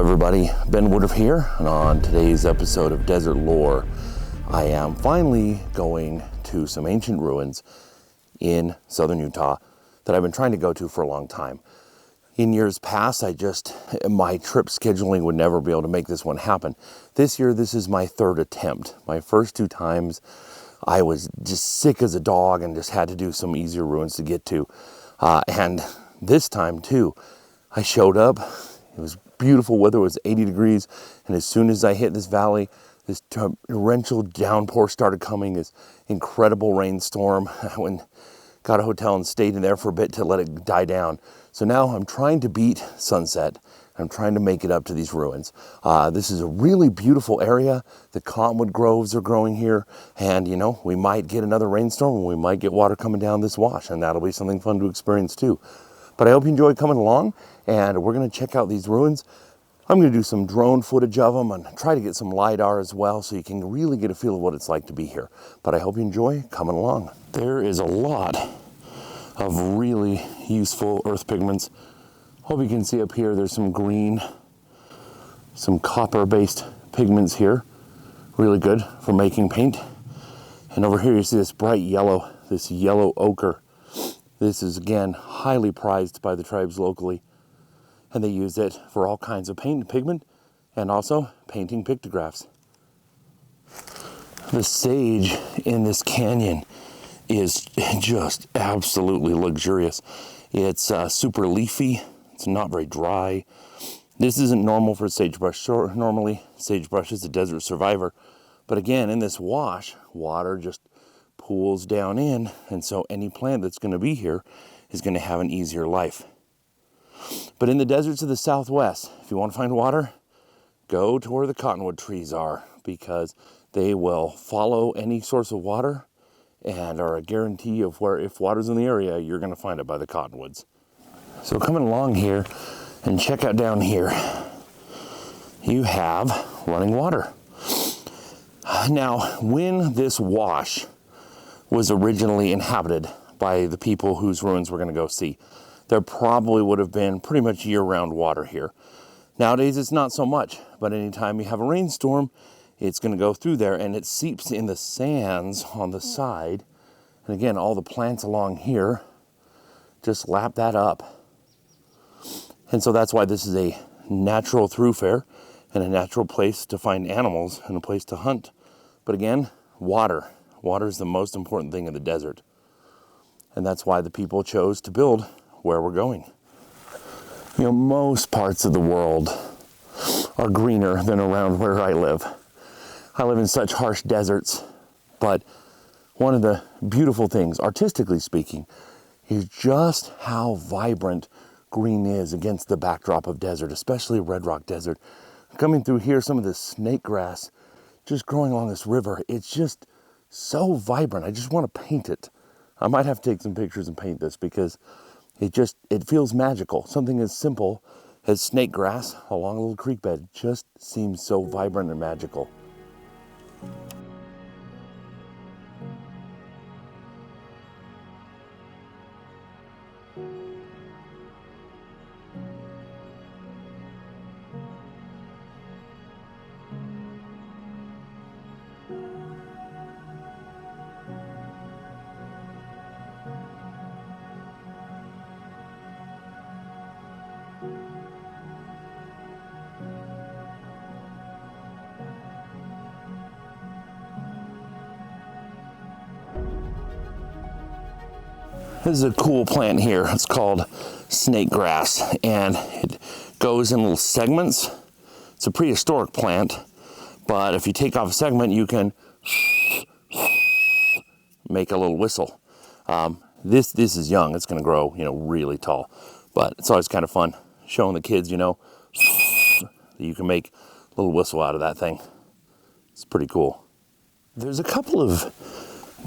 everybody, Ben Woodruff here, and on today's episode of Desert Lore, I am finally going to some ancient ruins in southern Utah that I've been trying to go to for a long time. In years past, my trip scheduling would never be able to make this one happen. This year, this is my third attempt. My first two times, I was just sick as a dog and just had to do some easier ruins to get to. And this time too, I showed up. It was beautiful weather. It was 80 degrees. And as soon as I hit this valley, this torrential downpour started coming, this incredible rainstorm. I got a hotel and stayed in there for a bit to let it die down. So now I'm trying to beat sunset. I'm trying to make it up to these ruins. This is a really beautiful area. The cottonwood groves are growing here. And, you know, we might get another rainstorm and we might get water coming down this wash. And that'll be something fun to experience too. But I hope you enjoy coming along. And we're going to check out these ruins. I'm going to do some drone footage of them and try to get some LiDAR as well so you can really get a feel of what it's like to be here. But I hope you enjoy coming along. There is a lot of really useful earth pigments. Hope you can see up here, there's some green, some copper-based pigments here. Really good for making paint. And over here you see this bright yellow, this yellow ochre. This is, again, highly prized by the tribes locally. And they use it for all kinds of paint and pigment, and also painting pictographs. The sage in this canyon is just absolutely luxurious. It's super leafy. It's not very dry. This isn't normal for sagebrush. Normally, sagebrush is a desert survivor. But again, in this wash, water just pools down in, and so any plant that's going to be here is going to have an easier life. But in the deserts of the Southwest, if you want to find water, go to where the cottonwood trees are, because they will follow any source of water and are a guarantee of where, if water's in the area, you're going to find it by the cottonwoods. So coming along here, and check out down here, you have running water. Now, when this wash was originally inhabited by the people whose ruins we're going to go see, there probably would have been pretty much year-round water here. Nowadays, it's not so much, but anytime you have a rainstorm, it's going to go through there, and it seeps in the sands on the side. And again, all the plants along here just lap that up. And so that's why this is a natural thoroughfare and a natural place to find animals and a place to hunt. But again, water. Water is the most important thing in the desert. And that's why the people chose to build where we're going. You know, most parts of the world are greener than around where I live. I live in such harsh deserts, but one of the beautiful things, artistically speaking, is just how vibrant green is against the backdrop of desert, especially Red Rock Desert. Coming through here, some of the snake grass just growing along this river, it's just so vibrant. I just want to paint it. I might have to take some pictures and paint this because it feels magical. Something as simple as snake grass along a little creek bed just seems so vibrant and magical. This is a cool plant here. It's called snake grass, and it goes in little segments. It's a prehistoric plant, but if you take off a segment, you can make a little whistle. This is young. It's going to grow, really tall, but it's always kind of fun showing the kids, that you can make a little whistle out of that thing. It's pretty cool. There's a couple of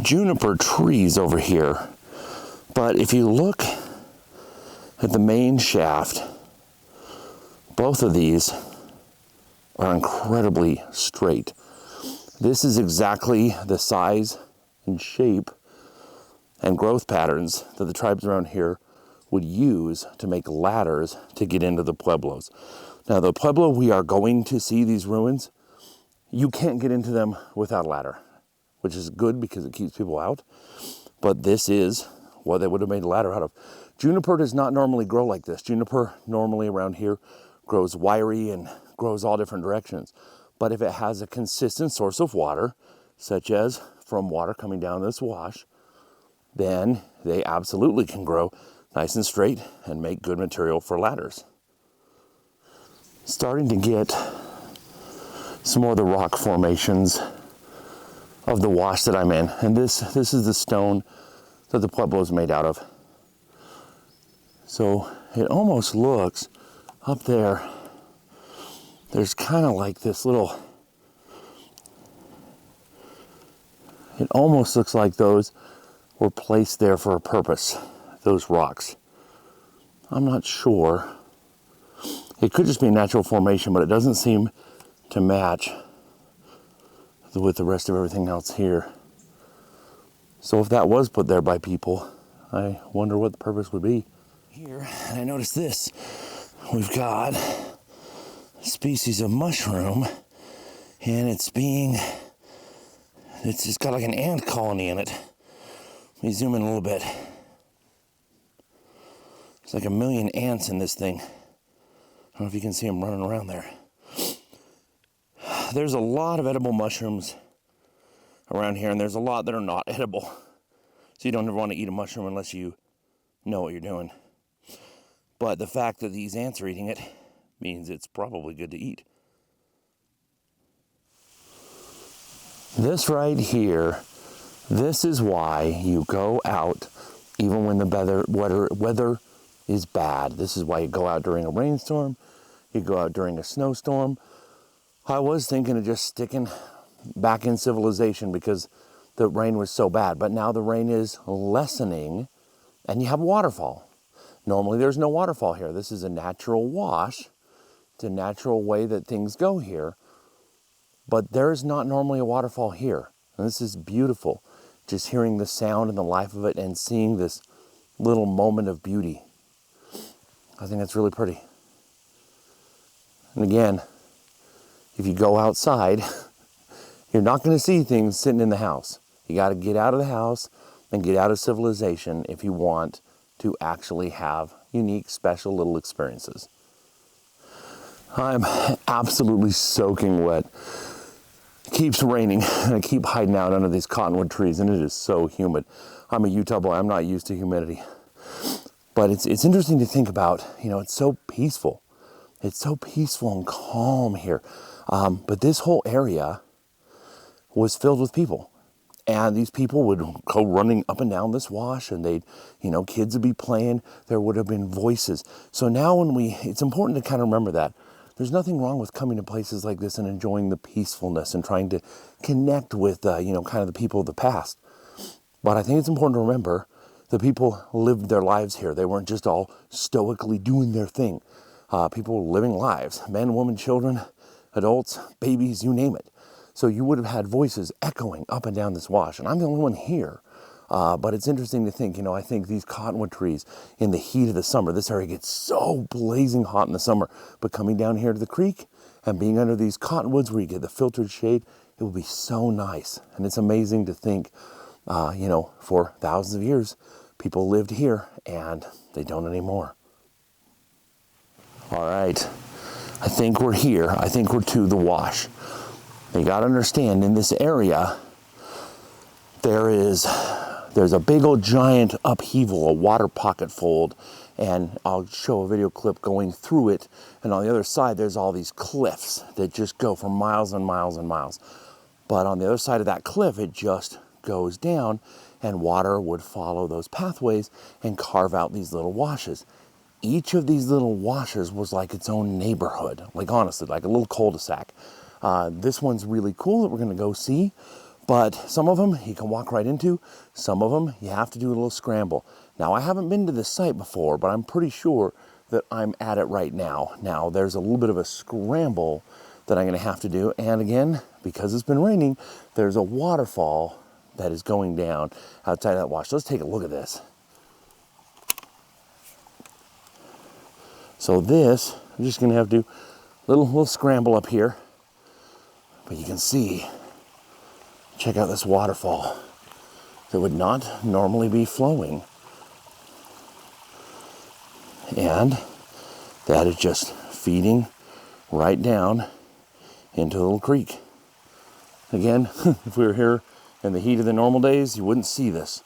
juniper trees over here. But if you look at the main shaft, both of these are incredibly straight. This is exactly the size and shape and growth patterns that the tribes around here would use to make ladders to get into the pueblos. Now the pueblo, we are going to see these ruins. You can't get into them without a ladder, which is good because it keeps people out. But this is what they would have made a ladder out of. Juniper does not normally grow like this. Juniper normally around here grows wiry and grows all different directions. But if it has a consistent source of water, such as from water coming down this wash, then they absolutely can grow nice and straight and make good material for ladders. Starting to get some more of the rock formations of the wash that I'm in. And this is the stone that the pueblo is made out of. So it almost looks up there, there's kind of like this little, it almost looks like those were placed there for a purpose, those rocks. I'm not sure. It could just be a natural formation, but it doesn't seem to match with the rest of everything else here. So if that was put there by people, I wonder what the purpose would be. Here, I noticed this. We've got a species of mushroom, and it's got like an ant colony in it. Let me zoom in a little bit. There's like 1 million ants in this thing. I don't know if you can see them running around there. There's a lot of edible mushrooms around here, and there's a lot that are not edible. So you don't ever want to eat a mushroom unless you know what you're doing. But the fact that these ants are eating it means it's probably good to eat. This right here, this is why you go out even when the weather is bad. This is why you go out during a rainstorm, you go out during a snowstorm. I was thinking of just sticking back in civilization because the rain was so bad, but now the rain is lessening and you have a waterfall. Normally there's no waterfall here. This is a natural wash. It's a natural way that things go here, but there's not normally a waterfall here. And this is beautiful. Just hearing the sound and the life of it and seeing this little moment of beauty. I think that's really pretty. And again, if you go outside, you're not going to see things sitting in the house. You got to get out of the house and get out of civilization if you want to actually have unique, special little experiences. I'm absolutely soaking wet. It keeps raining and I keep hiding out under these cottonwood trees and it is so humid. I'm a Utah boy, I'm not used to humidity. But it's interesting to think about, it's so peaceful. It's so peaceful and calm here. But this whole area was filled with people. And these people would go running up and down this wash and they'd, kids would be playing. There would have been voices. So now it's important to kind of remember that. There's nothing wrong with coming to places like this and enjoying the peacefulness and trying to connect with, kind of the people of the past. But I think it's important to remember the people lived their lives here. They weren't just all stoically doing their thing. People were living lives, men, women, children, adults, babies, you name it. So you would have had voices echoing up and down this wash. And I'm the only one here. But it's interesting to think, I think these cottonwood trees in the heat of the summer, this area gets so blazing hot in the summer, but coming down here to the creek and being under these cottonwoods where you get the filtered shade, it will be so nice. And it's amazing to think, for thousands of years, people lived here and they don't anymore. All right, I think we're here. I think we're to the wash. You got to understand, in this area, there's a big old giant upheaval, a water pocket fold, and I'll show a video clip going through it, and on the other side there's all these cliffs that just go for miles and miles and miles. But on the other side of that cliff, it just goes down, and water would follow those pathways and carve out these little washes. Each of these little washes was like its own neighborhood, like honestly, like a little cul-de-sac. This one's really cool that we're gonna go see, but some of them you can walk right into, some of them you have to do a little scramble. Now I haven't been to this site before, but I'm pretty sure that I'm at it right now. Now there's a little bit of a scramble that I'm gonna have to do, and again, because it's been raining, there's a waterfall that is going down outside that wash. Let's take a look at this. So this, I'm just gonna have to Little scramble up here, but you can see, check out this waterfall that would not normally be flowing. And that is just feeding right down into a little creek. Again, if we were here in the heat of the normal days, you wouldn't see this.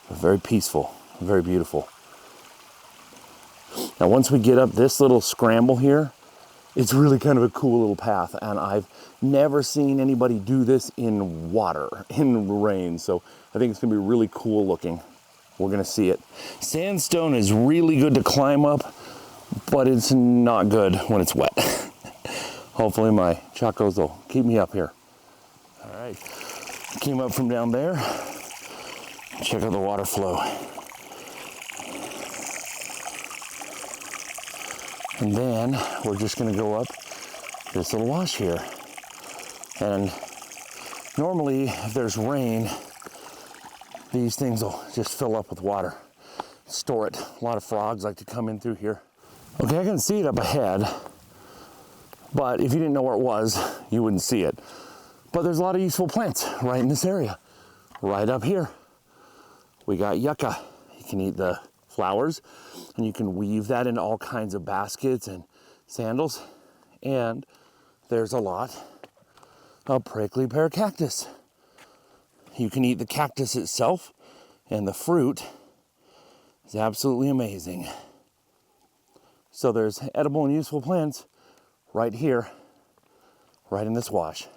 But very peaceful, very beautiful. Now, once we get up this little scramble here, it's really kind of a cool little path, and I've never seen anybody do this in water, in rain, so I think it's gonna be really cool looking. We're gonna see it. Sandstone is really good to climb up, but it's not good when it's wet. Hopefully my chacos will keep me up here. All right, came up from down there. Check out the water flow. And then we're just gonna go up this little wash here. And normally, if there's rain, these things will just fill up with water, store it. A lot of frogs like to come in through here. Okay, I can see it up ahead, but if you didn't know where it was, you wouldn't see it. But there's a lot of useful plants right in this area, right up here. We got yucca. You can eat the flowers, and you can weave that into all kinds of baskets and sandals. And there's a lot of prickly pear cactus. You can eat the cactus itself, and the fruit is absolutely amazing. So there's edible and useful plants right here, right in this wash.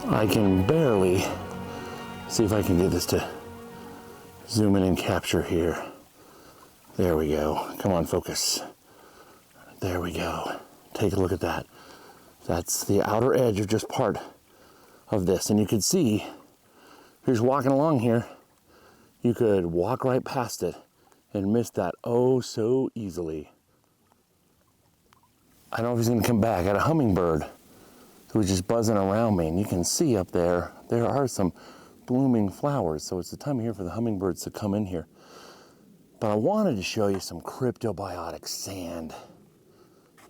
I can barely see if I can get this to zoom in and capture here. There we go. Come on, focus. There we go. Take a look at that. That's the outer edge of just part of this. And you can see, if you're just walking along here, you could walk right past it and miss that oh so easily. I don't know if he's gonna come back. I got a hummingbird who was just buzzing around me, and you can see up there, there are some blooming flowers, so it's the time of year for the hummingbirds to come in here. But I wanted to show you some cryptobiotic sand.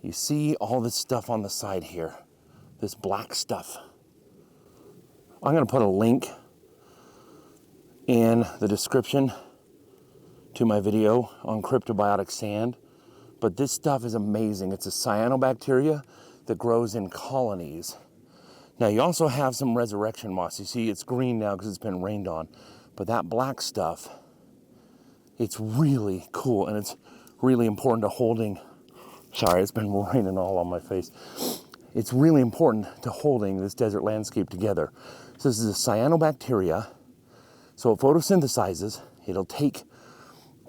You see all this stuff on the side here, this black stuff. I'm gonna put a link in the description to my video on cryptobiotic sand, but this stuff is amazing. It's a cyanobacteria that grows in colonies. Now you also have some resurrection moss. You see it's green now because it's been rained on, but that black stuff, it's really cool, and it's really important to holding, sorry, it's been raining all on my face. It's really important to holding this desert landscape together. So this is a cyanobacteria, so it photosynthesizes, it'll take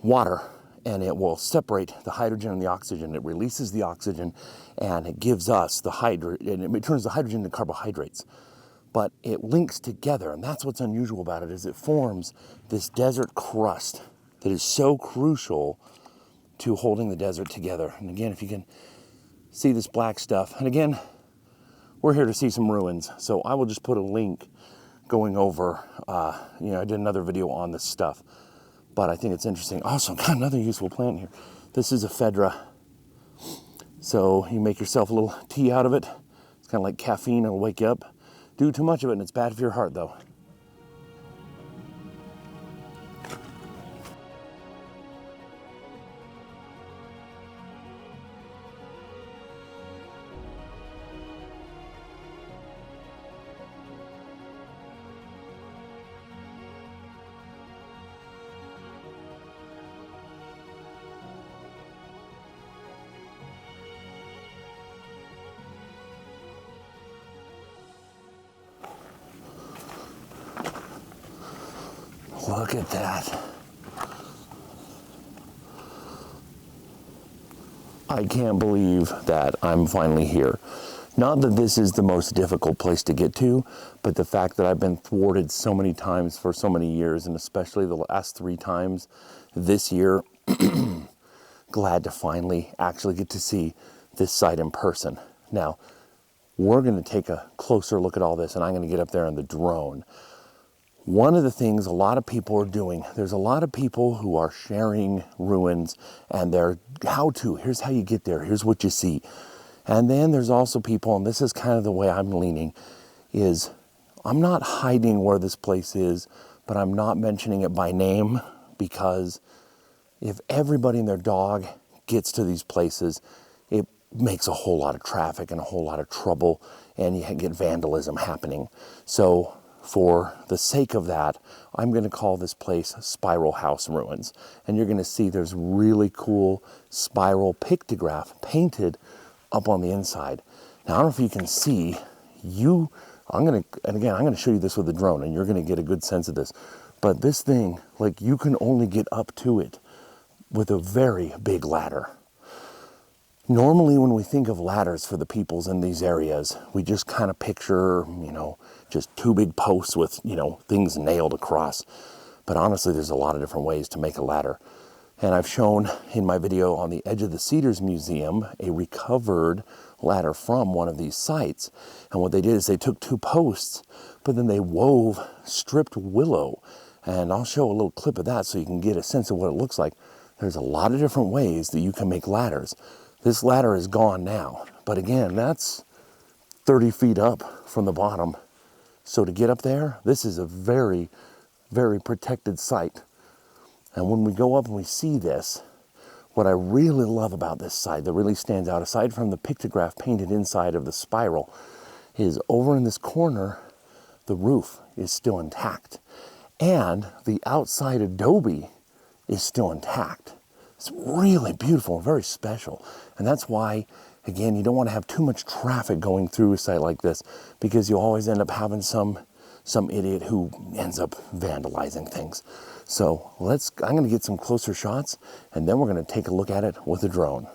water and it will separate the hydrogen and the oxygen. It releases the oxygen and it gives us the hydrogen, and it turns the hydrogen into carbohydrates. But it links together, and that's what's unusual about it, is it forms this desert crust that is so crucial to holding the desert together. And again, if you can see this black stuff, and again, we're here to see some ruins, so I will just put a link going over, I did another video on this stuff. But I think it's interesting. Also, got another useful plant here. This is ephedra. So you make yourself a little tea out of it. It's kind of like caffeine, it'll wake you up. Do too much of it and it's bad for your heart though. Look at that. I can't believe that I'm finally here. Not that this is the most difficult place to get to, but the fact that I've been thwarted so many times for so many years, and especially the last 3 times this year, glad to finally actually get to see this site in person. Now, we're going to take a closer look at all this, and I'm going to get up there on the drone. One of the things a lot of people are doing, there's a lot of people who are sharing ruins and they're here's how you get there, here's what you see. And then there's also people, and this is kind of the way I'm leaning, is I'm not hiding where this place is, but I'm not mentioning it by name, because if everybody and their dog gets to these places, it makes a whole lot of traffic and a whole lot of trouble, and you get vandalism happening. So for the sake of that, I'm going to call this place Spiral House Ruins. And you're going to see there's really cool spiral pictograph painted up on the inside. Now, I don't know if you can see, I'm going to show you this with the drone, and you're going to get a good sense of this. But this thing, like, you can only get up to it with a very big ladder. Normally, when we think of ladders for the peoples in these areas, we just kind of picture, just 2 big posts with, things nailed across. But honestly, there's a lot of different ways to make a ladder. And I've shown in my video on the Edge of the Cedars Museum a recovered ladder from one of these sites. And what they did is they took 2 posts, but then they wove stripped willow. And I'll show a little clip of that so you can get a sense of what it looks like. There's a lot of different ways that you can make ladders. This ladder is gone now, but again, that's 30 feet up from the bottom. So to get up there, this is a very, very protected site. And when we go up and we see this, what I really love about this site that really stands out, aside from the pictograph painted inside of the spiral, is over in this corner, the roof is still intact. And the outside adobe is still intact. It's really beautiful and very special. And that's why, again, you don't want to have too much traffic going through a site like this, because you'll always end up having some idiot who ends up vandalizing things. So I'm going to get some closer shots, and then we're going to take a look at it with a drone.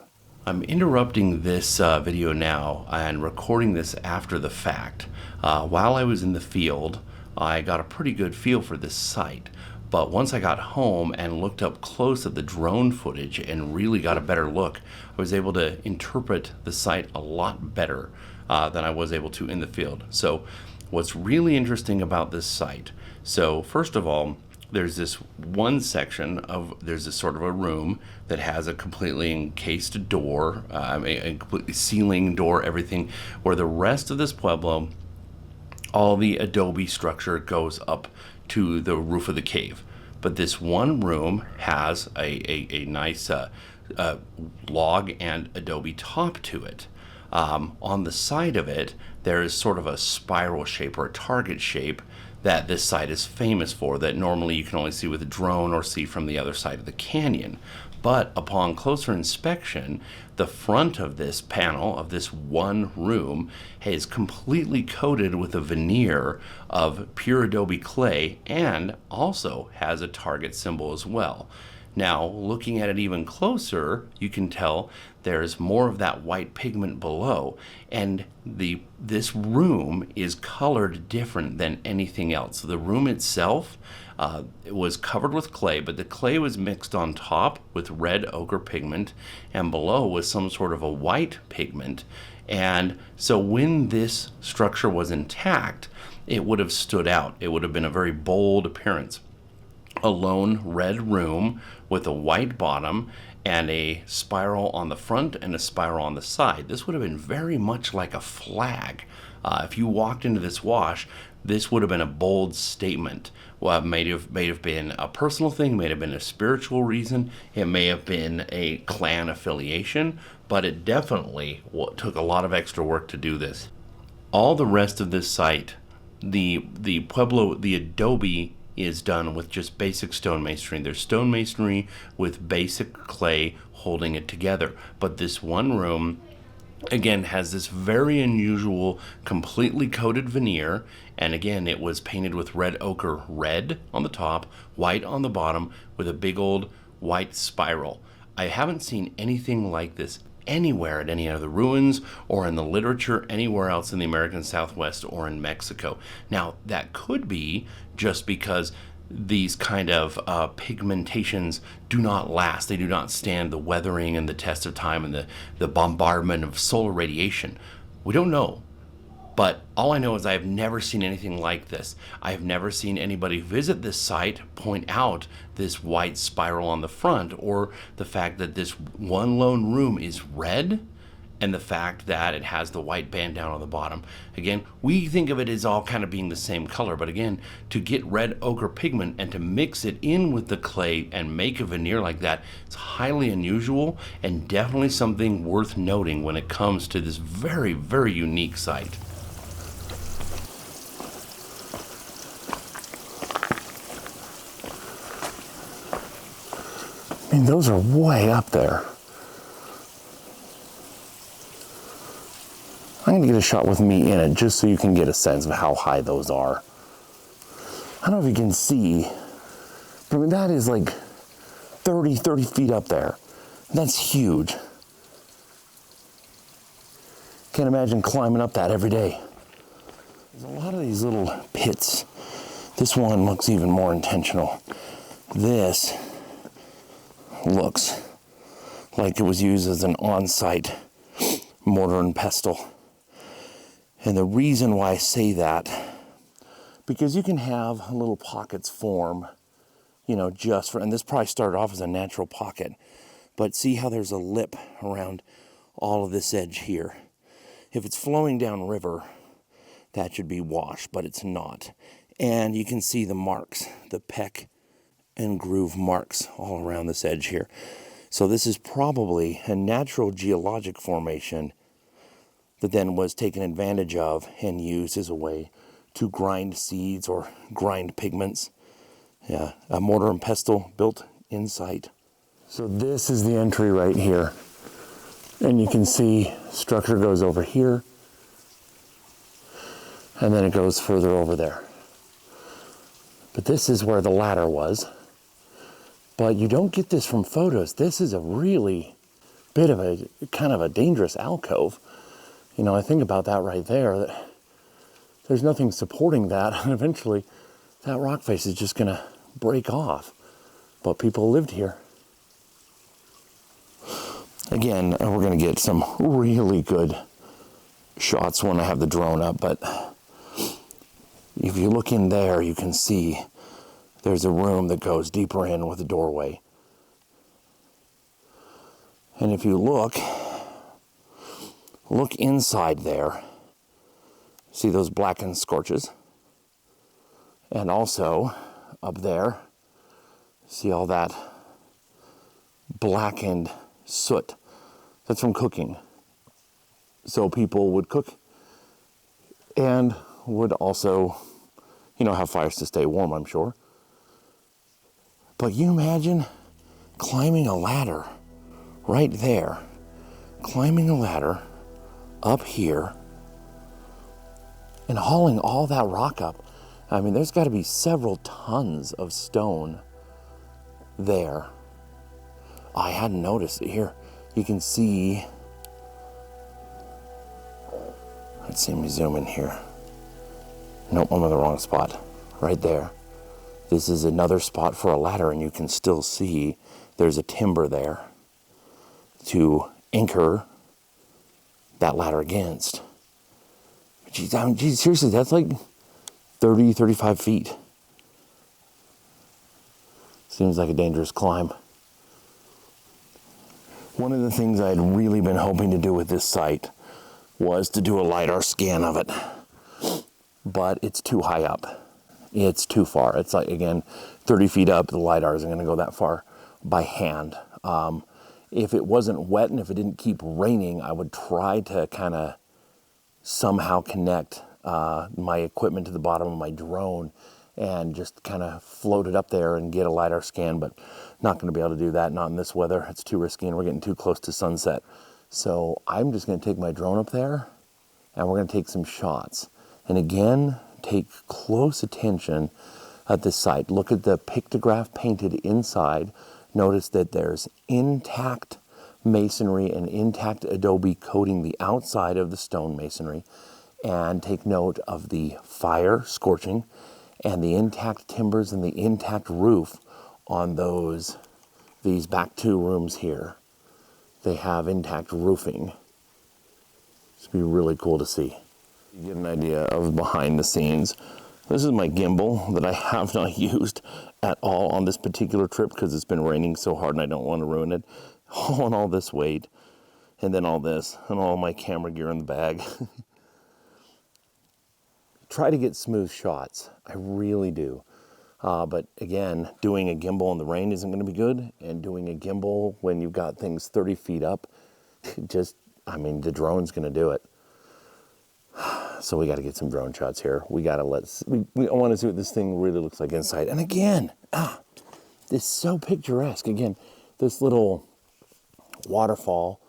I'm interrupting this video now and recording this after the fact. While I was in the field, I got a pretty good feel for this site. But once I got home and looked up close at the drone footage and really got a better look, I was able to interpret the site a lot better than I was able to in the field. So what's really interesting about this site, so first of all, there's this one section there's this sort of a room that has a completely encased door, a completely ceiling door, everything, where the rest of this pueblo, all the adobe structure goes up to the roof of the cave. But this one room has a nice log and adobe top to it. On the side of it, there is sort of a spiral shape or a target shape that this site is famous for, that normally you can only see with a drone or see from the other side of the canyon. But upon closer inspection, the front of this panel, of this one room, is completely coated with a veneer of pure adobe clay, and also has a target symbol as well. Now, looking at it even closer, you can tell there's more of that white pigment below, and this room is colored different than anything else. The room itself, it was covered with clay, but the clay was mixed on top with red ochre pigment, and below was some sort of a white pigment. And so when this structure was intact, it would have stood out. It would have been a very bold appearance. A lone red room with a white bottom and a spiral on the front and a spiral on the side. This would have been very much like a flag. If you walked into this wash, this would have been a bold statement. Well, it may have been a personal thing, may have been a spiritual reason, it may have been a clan affiliation, but it definitely took a lot of extra work to do this. All the rest of this site, the pueblo, the adobe, is done with just basic stone masonry. There's stone masonry with basic clay holding it together. But this one room Again, has this very unusual, completely coated veneer. And again, it was painted with red ochre, red on the top, white on the bottom, with a big old white spiral. I haven't seen anything like this anywhere at any other ruins or in the literature anywhere else in the American Southwest or in Mexico. Now, that could be just because these kind of pigmentations do not last. They do not stand the weathering and the test of time and the bombardment of solar radiation. We don't know. But all I know is I have never seen anything like this. I have never seen anybody visit this site point out this white spiral on the front, or the fact that this one lone room is red, and the fact that it has the white band down on the bottom. Again, we think of it as all kind of being the same color, but again, to get red ochre pigment and to mix it in with the clay and make a veneer like that, it's highly unusual and definitely something worth noting when it comes to this very, very unique site. I mean, those are way up there. I'm going to get a shot with me in it just so you can get a sense of how high those are. I don't know if you can see, but I mean, that is like 30 feet up there. That's huge. Can't imagine climbing up that every day. There's a lot of these little pits. This one looks even more intentional. This looks like it was used as an on-site mortar and pestle. And the reason why I say that, because you can have little pockets form, you know, just for, and this probably started off as a natural pocket, but see how there's a lip around all of this edge here. If it's flowing down river, that should be wash, but it's not. And you can see the marks, the peck and groove marks all around this edge here. So this is probably a natural geologic formation that then was taken advantage of and used as a way to grind seeds or grind pigments. Yeah, a mortar and pestle built in sight. So this is the entry right here. And you can see structure goes over here, and then it goes further over there. But this is where the ladder was. But you don't get this from photos. This is a really bit of a kind of a dangerous alcove. You know, I think about that right there, that there's nothing supporting that, and eventually that rock face is just gonna break off. But people lived here. Again, we're gonna get some really good shots when I have the drone up, but if you look in there, you can see there's a room that goes deeper in with a doorway. And if you look inside there, see those blackened scorches? And also up there, see all that blackened soot? That's from cooking. So people would cook and would also, you know, have fires to stay warm, I'm sure. But you imagine climbing a ladder right there, climbing a ladder up here and hauling all that rock up. I mean, there's got to be several tons of stone there. I hadn't noticed it here. You can see, let's see me zoom in here. Nope, I'm in the wrong spot. Right there. This is another spot for a ladder, and you can still see there's a timber there to anchor that ladder against. Geez, I mean, geez, seriously, that's like 30, 35 feet. Seems like a dangerous climb. One of the things I had really been hoping to do with this site was to do a LiDAR scan of it. But it's too high up. It's too far. It's like, again, 30 feet up, the LiDAR isn't going to go that far by hand. If it wasn't wet and if it didn't keep raining, I would try to kind of somehow connect my equipment to the bottom of my drone and just kind of float it up there and get a LiDAR scan, but not going to be able to do that, not in this weather. It's too risky and we're getting too close to sunset. So I'm just going to take my drone up there and we're going to take some shots. And again, take close attention at this site. Look at the pictograph painted inside. Notice that there's intact masonry and intact adobe coating the outside of the stone masonry. And take note of the fire scorching and the intact timbers and the intact roof on these back two rooms here. They have intact roofing. It's be really cool to see. You get an idea of behind the scenes. This is my gimbal that I have not used at all on this particular trip because it's been raining so hard and I don't want to ruin it. On all this weight, and then all this, and all my camera gear in the bag. Try to get smooth shots. I really do. But again, doing a gimbal in the rain isn't going to be good, and doing a gimbal when you've got things 30 feet up, the drone's going to do it. So we got to get some drone shots here. We got to I want to see what this thing really looks like inside. And again, it's so picturesque. Again, this little waterfall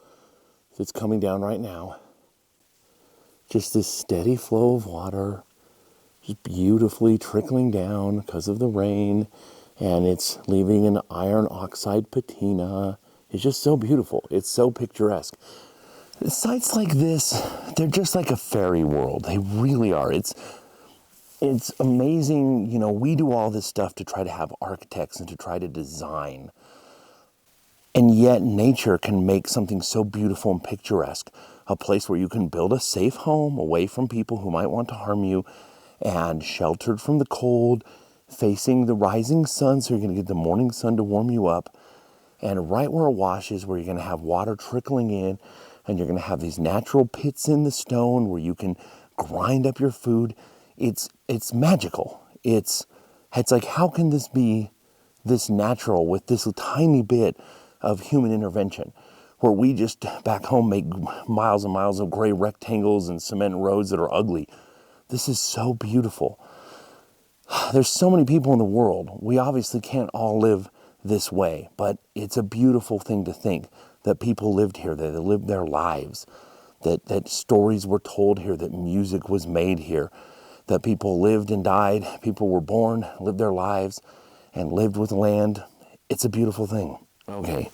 that's coming down right now. Just this steady flow of water, just beautifully trickling down because of the rain, and it's leaving an iron oxide patina. It's just so beautiful. It's so picturesque. Sites like this, they're just like a fairy world. They really are. It's amazing. We do all this stuff to try to have architects and to try to design. And yet nature can make something so beautiful and picturesque. A place where you can build a safe home away from people who might want to harm you, and sheltered from the cold, facing the rising sun so you're going to get the morning sun to warm you up. And right where it washes, where you're going to have water trickling in, and you're going to have these natural pits in the stone where you can grind up your food. It's magical. It's like, how can this be this natural with this tiny bit of human intervention, where we just back home make miles and miles of gray rectangles and cement roads that are ugly. This is so beautiful. There's so many people in the world. We obviously can't all live this way, but it's a beautiful thing to think that people lived here, that they lived their lives, that stories were told here, that music was made here, that people lived and died, people were born, lived their lives, and lived with land. It's a beautiful thing. Okay,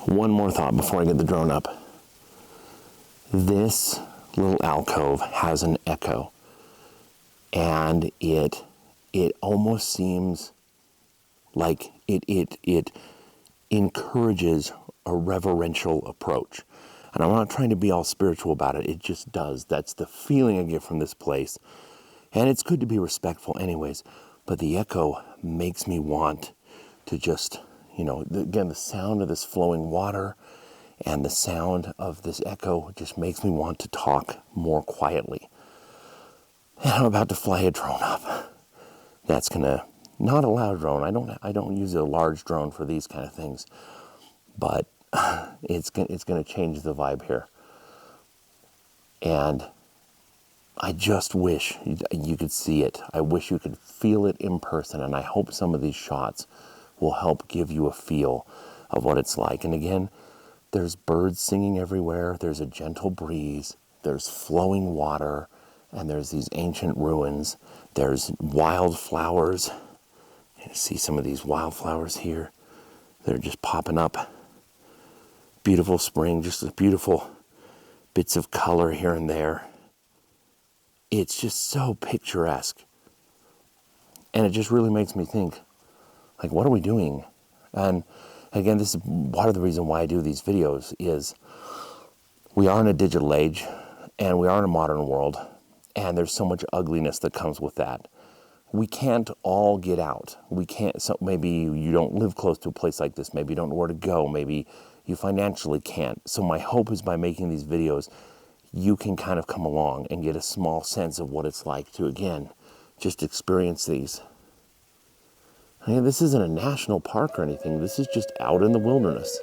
one more thought before I get the drone up. This little alcove has an echo, and it almost seems like it encourages a reverential approach. And I'm not trying to be all spiritual about it. It just does. That's the feeling I get from this place. And it's good to be respectful anyways, but the echo makes me want to just, again, the sound of this flowing water and the sound of this echo just makes me want to talk more quietly. And I'm about to fly a drone up. That's gonna, not a loud drone. I don't use a large drone for these kind of things, but it's gonna change the vibe here. And I just wish you could see it. I wish you could feel it in person, and I hope some of these shots will help give you a feel of what it's like. And again, there's birds singing everywhere, there's a gentle breeze, there's flowing water, and there's these ancient ruins. There's wildflowers. You see some of these wildflowers here. They're just popping up. Beautiful spring, just beautiful bits of color here and there. It's just so picturesque. And it just really makes me think, like, what are we doing? And again, this is part of the reason why I do these videos is we are in a digital age and we are in a modern world, and there's so much ugliness that comes with that. We can't all get out. We can't, so maybe you don't live close to a place like this. Maybe you don't know where to go. Maybe you financially can't. So my hope is by making these videos, you can kind of come along and get a small sense of what it's like to, again, just experience these. I mean, this isn't a national park or anything. This is just out in the wilderness.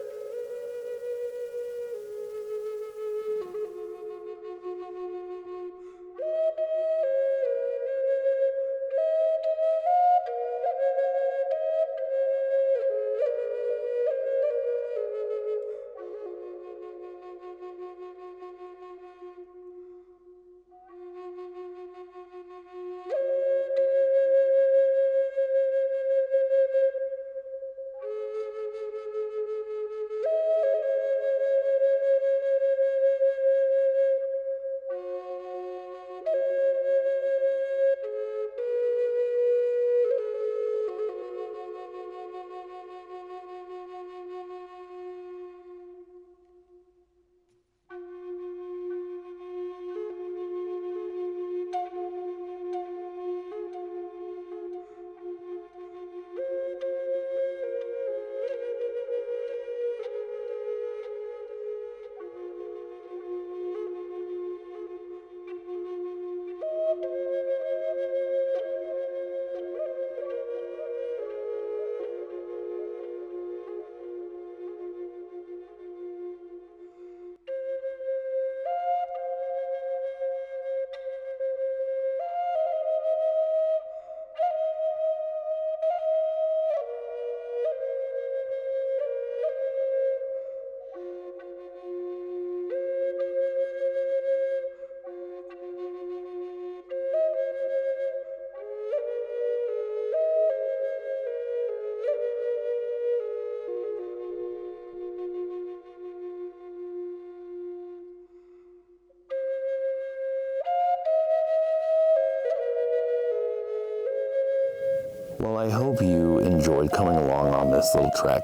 Well, I hope you enjoyed coming along on this little trek.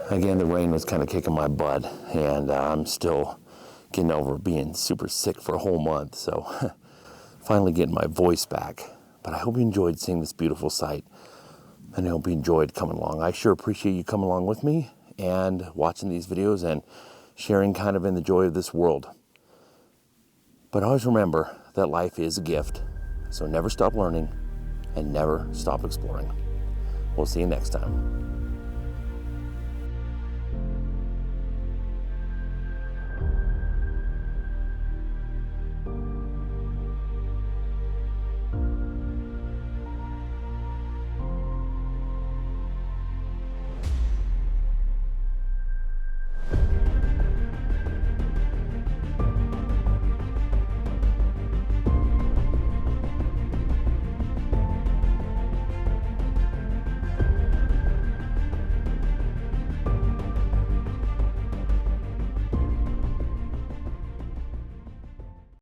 Again, the rain was kind of kicking my butt, and I'm still getting over being super sick for a whole month, so finally getting my voice back. But I hope you enjoyed seeing this beautiful sight, and I hope you enjoyed coming along. I sure appreciate you coming along with me and watching these videos and sharing kind of in the joy of this world. But always remember that life is a gift, so never stop learning and never stop exploring. We'll see you next time.